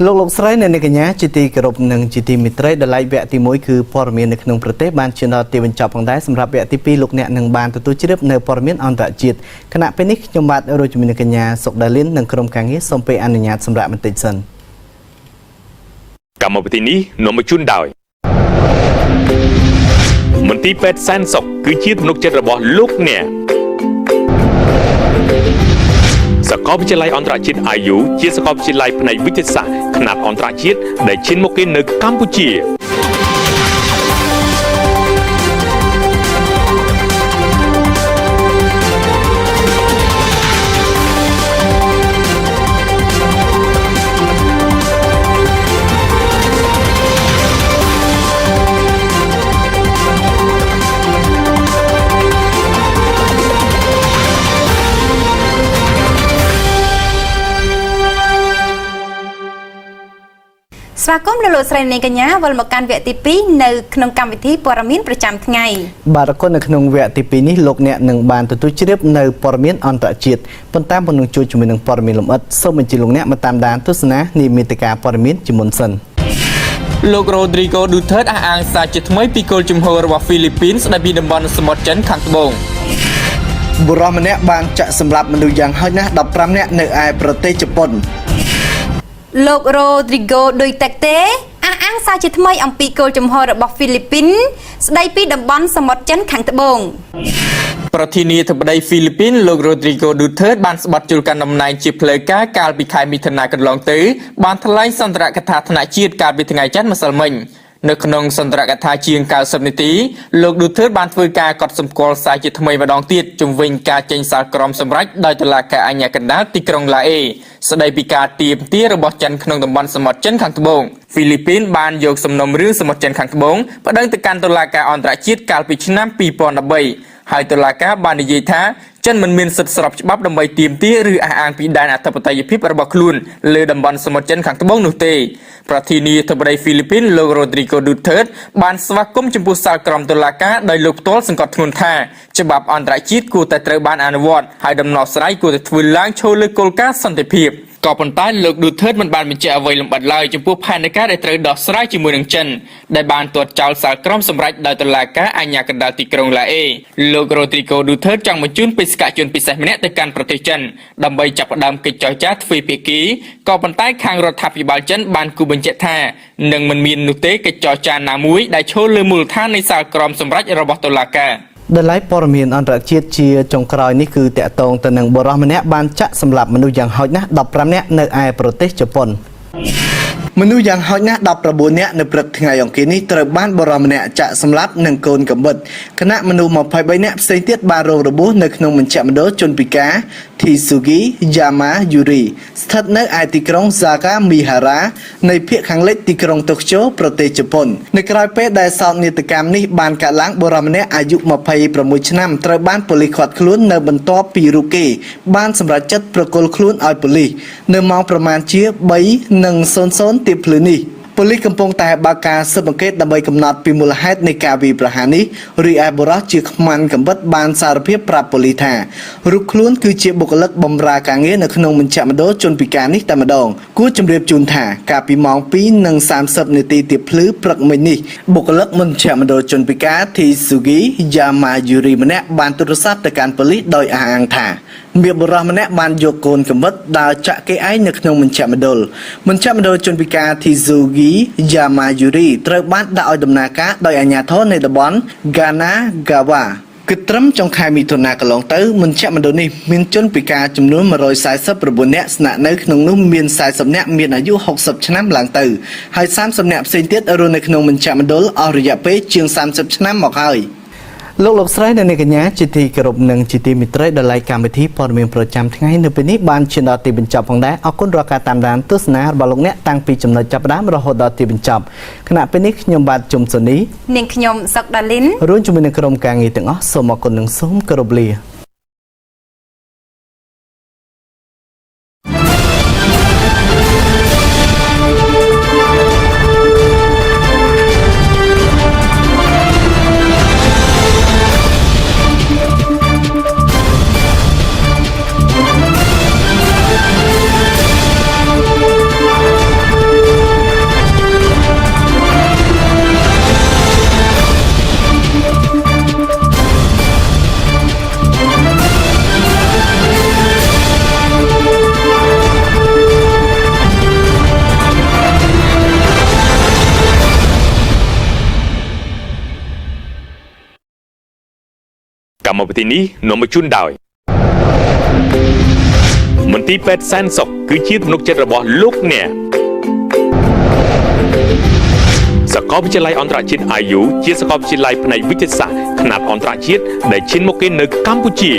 លោកស្រីនៅកញ្ញាជាទីគោរពនិងជាទីមិត្តដែលឡាយវគ្គទី1គឺព័ត៌មាននៅក្នុងប្រទេសបានឈានដល់ទីបញ្ចប់ផងដែរសម្រាប់វគ្គទី2លោកអ្នកនឹងបានទទួលជ្រាបនៅព័ត៌មានអន្តរជាតិគណៈពេលនេះខ្ញុំបាទរੂជំនាញកញ្ញាសុកដាលីននិងក្រុមការងារសូមពេលអនុញ្ញាតសម្រាប់បន្តិចសិនកម្មវិធីនេះនាំមកជូនដោយមន្ទីរពេទ្យសែនសុខគឺជាទំនុកចិត្តរបស់លោកអ្នកសាកលវិទ្យាល័យអន្តរជាតិ IU ជាសាកលវិទ្យាល័យផ្នែកវិទ្យាសាស្ត្រខ្នាតអន្តរជាតិដែលឈានមុខគេនៅកម្ពុជាស្វាគមន៍លោកស្រីនាងកញ្ញាវិលមកកាន់វគ្គទី2នៅក្នុងកម្មវិធីព័ត៌មានប្រចាំថ្ងៃបាទអរគុណនៅក្នុងវគ្គទី2នេះលោកអ្នកនឹងបានទទួលជ្រាបនៅព័ត៌មានអន្តរជាតិប៉ុន្តែមុននឹងជួយជាមួយនឹងព័ត៌មានលម្អិតសូមអញ្ជើញលោកអ្នកមកតាមដានទស្សនានិមិត្តការព័ត៌មានជាមុនសិនលោក Rodrigo Duterte អះអាងសារជាថ្មីពីគោលជំហររបស់ហ្វីលីពីនស្ដីពីតំបន់សមុទ្រចិនខាងត្បូងបុរសម្នាក់បានចាក់សម្លាប់មនុស្សយ៉ាងហោចណាស់15នាក់នៅឯប្រទេសជប៉ុនលោក Rodrigo Duterte អះអាងសារជាថ្មីអំពីគោលជំហររបស់ហ្វីលីពីនស្ដីពីតំបន់សមុទ្រចិនខាងត្បូងប្រធានាធិបតីហ្វីលីពីនលោក Rodrigo Duterte បានស្បត់ជូលកាន់តំណែងជាផ្លូវការកាលពីខែមិថុនាកន្លងទៅបានថ្លែងសន្ទរកថាថ្នាក់ជាតិកាលពីថ្ងៃច័ន្ទម្សិលមិញនៅក្នុងសន្ទរកថាជាង90នាទីលោក Duterte បានធ្វើការកត់សម្គាល់សារជាថ្មីម្ដងទៀតជំវិញការចេញសាលក្រមសម្រេចដោយតុលាការអាជ្ញាកណ្ដាលទីក្រុងឡាអេស្ដីពីការទាមទាររបស់ចិនក្នុងតំបន់សមុទ្រចិនខាងត្បូងហ្វីលីពីនបានយកសំណុំរឿងសមុទ្រចិនខាងត្បូងប្តឹងទៅកាន់តុលាការអន្តរជាតិកាលពីឆ្នាំ2013ហើយតុលាការបាននិយាយថាចិនមិនមានសិទ្ធិស្របច្បាប់ដើម្បីទាមទារឬអះអាងពីដែនអធិបតេយ្យភាពរបស់ខ្លួនលើតំបន់សមុទ្រចិនខាងត្បូងនោះទេប្រធានាធិបតីហ្វីលីពីនលោក Rodrigo Duterte បានស្វាគមន៍ចំពោះសាលក្រមតុលាការដោយលោកផ្ទាល់សង្កត់ធ្ងន់ថាច្បាប់អន្តរជាតិគួរតែត្រូវបានអនុវត្តហើយដំណោះស្រាយគួរតែធ្វើឡើងឈលលើគោលការណ៍សន្តិភាពក៏ប៉ុន្តែលោក Duterte មិនបានបញ្ជាក់អ្វីលម្អិតឡើយចំពោះផែនការដែលត្រូវដោះស្រាយជាមួយនឹងចិនដែលបានទាត់ចោលសាលក្រមសម្រេចដោយតុលាការអាជ្ញាកណ្ដាលទីក្រុងឡាអេលោក Rodrigo Duterte ចង់បញ្ជូនបេសកជនពិសេសម្នាក់ទៅកាន់ប្រទេសចិនដើម្បីចាប់ផ្ដើមកិច្ចចរចាទ្វេភាគីក៏ប៉ុន្តែខាងរដ្ឋាភិបាលចិនបានគូបញ្ជាក់ថានឹងមិនមាននោះទេកិច្ចចរចាណាមួយដែលឈលលើមូលដ្ឋាននៃសាលក្រមសម្រេចរបស់តុលាការដែលឡៃព័ត៌មានអន្តរជាតិជាចុងក្រោយនេះគឺតាក់ទងទៅនឹងបុរសម្នាក់បានចាក់សម្លាប់មនុស្សយ៉ាងហោចណាស់15នាក់នៅឯប្រទេសជប៉ុនមនុស្សយ៉ាងហោចណាស់19នាក់នៅព្រឹកថ្ងៃអង្គារនេះត្រូវបានបុរសម្នាក់ចាក់សម្លាប់នឹងកូនកំបិតគណៈមនុស្ស23នាក់ផ្សេងទៀតបានរងរបួសនៅក្នុងមជ្ឈមណ្ឌលជនពិការ Tsugi Yamayuri ស្ថិតនៅឯទីក្រុង Sagamihara នៃភាគខាងលិចទីក្រុងតូក្យូប្រទេសជប៉ុននៅក្រៅពេលដែលសោកនាដកម្មនេះបានកើតឡើងបុរសម្នាក់អាយុ26ឆ្នាំត្រូវបានប៉ូលីសឃាត់ខ្លួននៅបន្ទាប់ពីរូបគេបានសម្រេចចិត្តប្រគល់ខ្លួនឲ្យប៉ូលីសនៅម៉ោងប្រមាណជា3:00ទៀបភ្លឺនេះប៉ូលីសកំពុងតែបើកការស៊ើបអង្កេតដើម្បីកំណត់ពីមូលហេតុនៃការវាយប្រហារនេះរីឯបុរសជាខ្មាន់កំបិតបានសារភាពប្រាប់ប៉ូលីសថារូបខ្លួនគឺជាបុគ្គលិកបម្រើការងារនៅក្នុងមជ្ឈមណ្ឌលជនពិការនេះតែម្ដងគួរជម្រាបជូនថាកាលពីម៉ោង2:30នាទីទៀបភ្លឺព្រឹកមិញនេះបុគ្គលិកមជ្ឈមណ្ឌលជនពិការ Tsugi Yamayuri ម្នាក់បានទូរស័ព្ទទៅកាន់ប៉ូលីសដោយអះអាងថាមានបុរសម្នាក់បានយកកូនកំបិតដើរចាក់គេឯងនៅក្នុងមជ្ឈមណ្ឌលជនពិការ Tsugi Yamayuri ត្រូវបានដាក់ឲ្យដំណើរការដោយអាជ្ញាធរនៃតំបន់ Kanagawa គឺត្រឹមចុងខែមិថុនាកន្លងទៅមជ្ឈមណ្ឌលនេះមានជនពិការចំនួន149នាក់ស្នាក់នៅក្នុងនោះមាន40នាក់មានអាយុ60ឆ្នាំឡើងទៅហើយ30នាក់ផ្សេងទៀតរស់នៅក្នុងមជ្ឈមណ្ឌលអស់រយៈពេលជាង30ឆ្នាំមកហើយលោកស្រីនៅនៃកញ្ញាជាទីគោរពនិងជាទីមិត្តដែលឡាយកម្មវិធីព័ត៌មានប្រចាំថ្ងៃនៅពេលនេះបានឈានដល់ទីបញ្ចប់ផងដែរអរគុណរាល់ការតាមដានទស្សនារបស់លោកអ្នកតាំងពីចំណុចចាប់ផ្ដើមរហូតដល់ទីបញ្ចប់គណៈពេលនេះខ្ញុំបាទជុំសូនីនាងខ្ញុំសុកដាលីនរួមជាមួយនឹងក្រុមការងារទាំងអស់សូមអរគុណនិងសូមគោរពលា កម្មវិធីនេះនាំមកជូនដោយមន្ទីរពេទ្យសែនសុខគឺជាទំនុកចិត្តរបស់លោកអ្នកសាកលវិទ្យាល័យអន្តរជាតិ IU ជាសាកលវិទ្យាល័យផ្នែកវិទ្យាសាស្ត្រខ្នាតអន្តរជាតិដែលឈានមុខគេនៅកម្ពុជា